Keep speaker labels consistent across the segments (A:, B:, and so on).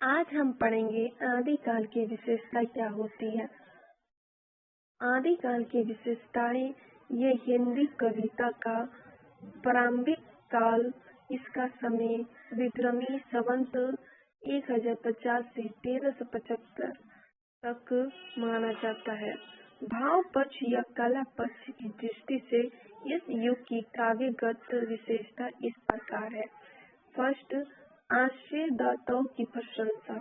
A: आज हम पढ़ेंगे आदिकाल की विशेषता क्या होती है। आदिकाल की विशेषताएं, ये हिंदी कविता का प्रारंभिक काल, इसका समय विक्रमी संवत 1050 से 1375 तक माना जाता है। भाव पक्ष या कला पक्ष की दृष्टि से इस युग की काव्यगत विशेषता इस प्रकार है। फर्स्ट, आश्रयदाताओं की प्रशंसा।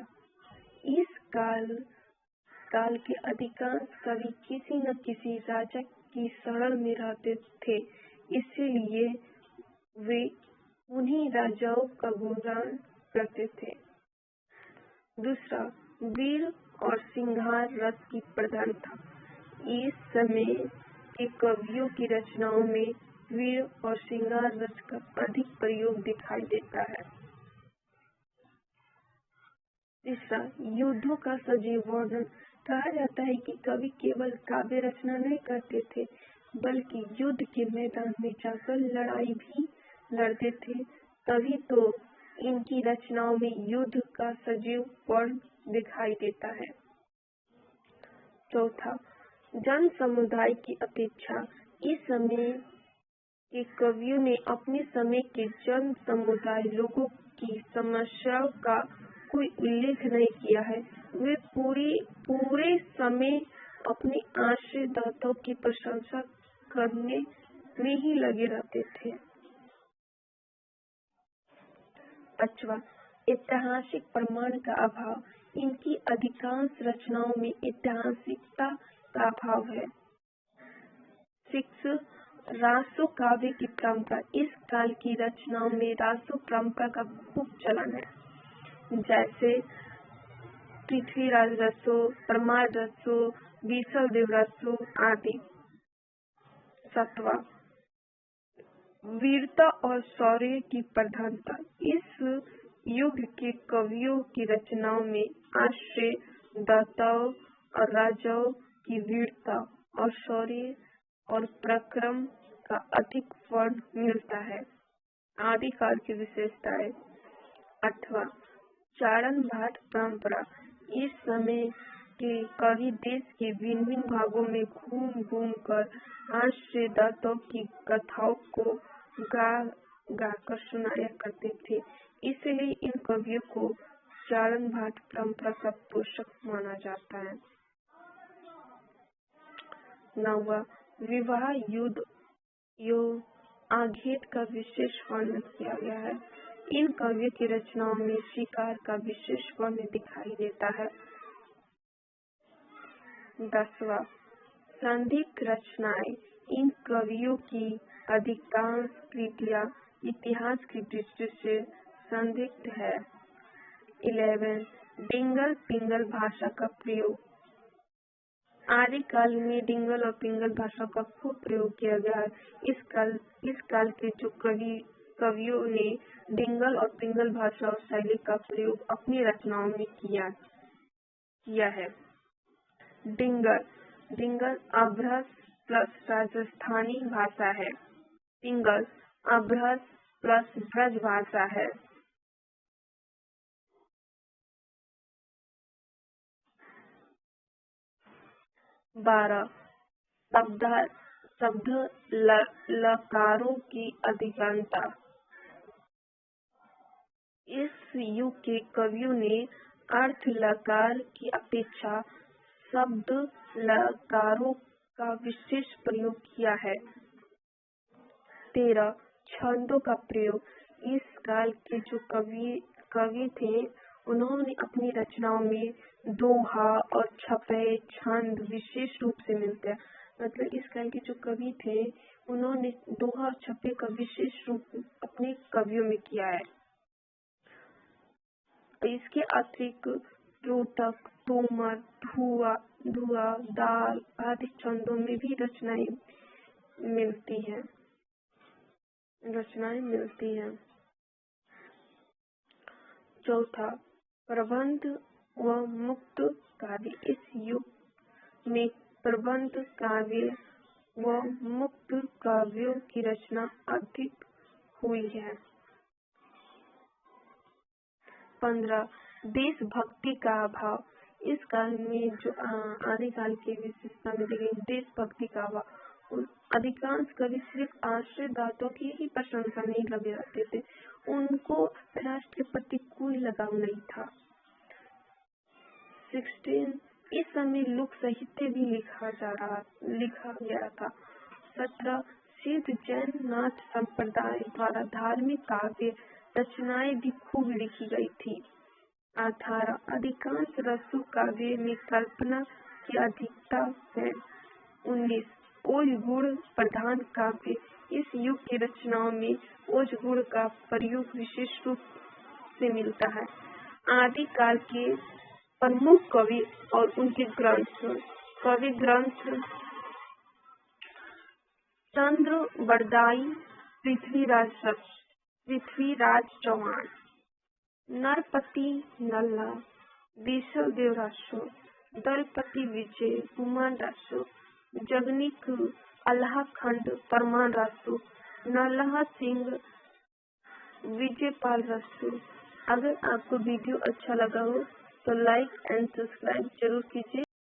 A: इस काल के अधिकांश कवि किसी न किसी राजा की शरण में रहते थे, इसलिए वे उन्हीं राजाओं का गुणगान करते थे। दूसरा, वीर और श्रृंगार रस की प्रधानता। इस समय के कवियों की रचनाओं में वीर और श्रृंगार रस का अधिक प्रयोग दिखाई देता है। तीसरा, युद्धों का सजीव वर्णन। कहा जाता है कि कवि केवल काव्य रचना नहीं करते थे, बल्कि युद्ध के मैदान में जाकर लड़ाई भी लड़ते थे, तभी तो इनकी रचनाओं में युद्ध का सजीव वर्ण दिखाई देता है। चौथा, जन समुदाय की अपेक्षा। इस समय के कवियों ने अपने समय के जन समुदाय लोगों की समस्याओं का कोई उल्लेख नहीं किया है। वे पूरे समय अपने आश्रयदाताओं की प्रशंसा करने में ही लगे रहते थे। पांचवा, ऐतिहासिक प्रमाण का अभाव। इनकी अधिकांश रचनाओं में ऐतिहासिकता का अभाव है। 6, रासो काव्य की परंपरा। इस काल की रचनाओं में रासो परंपरा का खूब चलन है, जैसे पृथ्वीराज रसो, परमार रसो, विशलदेव रसो आदि। 7वां, वीरता और शौर्य की प्रधानता। इस युग के कवियों की रचनाओं में आश्रयदाताओं और राजाओं की वीरता और शौर्य और पराक्रम का अधिक वर्ण मिलता है। आदिकाल की विशेषताएं। 8वां, चारण भाट परंपरा। इस समय के कवि देश के भिन्न भागों में घूम घूम कर आश्रयदाताओं की कथाओं को गा कर सुनाया करते थे, इसलिए इन कवियों को चारण भाट परंपरा का पोषक माना जाता है। 9वां, विवाह युद्ध आघेट का विशेष वर्णन किया गया है। इन कवियों की रचनाओं में शिकार का विशेष वर्ण दिखाई देता है। 10वां, संदिग्ध रचनाएं। इन कवियों की अधिकांश कृतियां इतिहास की दृष्टि से संदिग्ध है। 11, डिंगल पिंगल भाषा का प्रयोग। आदिकाल में डिंगल और पिंगल भाषा का खूब प्रयोग किया गया है। इस काल के जो कवियों ने डिंगल और पिंगल भाषा और शैली का प्रयोग अपनी रचनाओं में किया है। डिंगल अभ्रस प्लस राजस्थानी भाषा है। पिंगल अभ्रस प्लस ब्रज भाषा है। 12, शब्द लकारों की अधिकांशता। इस युग के कवियों ने अर्थ लकार की अपेक्षा शब्द लकारों का विशेष प्रयोग किया है। 13, छंदों का प्रयोग। इस काल के जो कवि थे, उन्होंने अपनी रचनाओं में दोहा और छपे छंद विशेष रूप से मिलते हैं। मतलब इस काल के जो कवि थे, उन्होंने दोहा और छपे का विशेष रूप अपने कवियों में किया है। इसके अतिरिक्त रोटक, तोमर, धुआ, दाल आदि छंदों में भी रचनाएं मिलती हैं। 4, प्रबंध व मुक्त काव्य। इस युग में प्रबंध काव्य व मुक्त काव्यों की रचना अधिक हुई है। 15, देशभक्ति का अभाव। इस काल में जो आदिकाल की विशेषता में देखिए देशभक्ति का अभाव। अधिकांश कवि सिर्फ आश्रय दातों की ही प्रशंसा नहीं लगे रहते थे, उनको राष्ट्र के प्रति कोई लगाव नहीं था। 16 इस समय लोक साहित्य भी लिखा गया था। 17 सिद्ध जैन नाथ संप्रदाय द्वारा धार्मिक काव्य रचनाएं भी खूब लिखी गई थी। 18 अधिकांश रसु काव्य में कल्पना की अधिकता है। 19 ओज गुण प्रधान काव्य। इस युग की रचनाओं में ओज गुण का प्रयोग विशेष रूप से मिलता है। आदिकाल के प्रमुख कवि और उनके ग्रंथ। कवि ग्रंथ चंद्र बरदाई, पृथ्वीराज चौहान, नरपति नल्ला, विशव देव रासो, दलपति विजय कुमार रासो, जगनिक अल्लाखंड परमान रासो, नल्ला सिंह विजयपाल रासो। अगर आपको वीडियो अच्छा लगा हो तो लाइक एंड सब्सक्राइब जरूर कीजिए।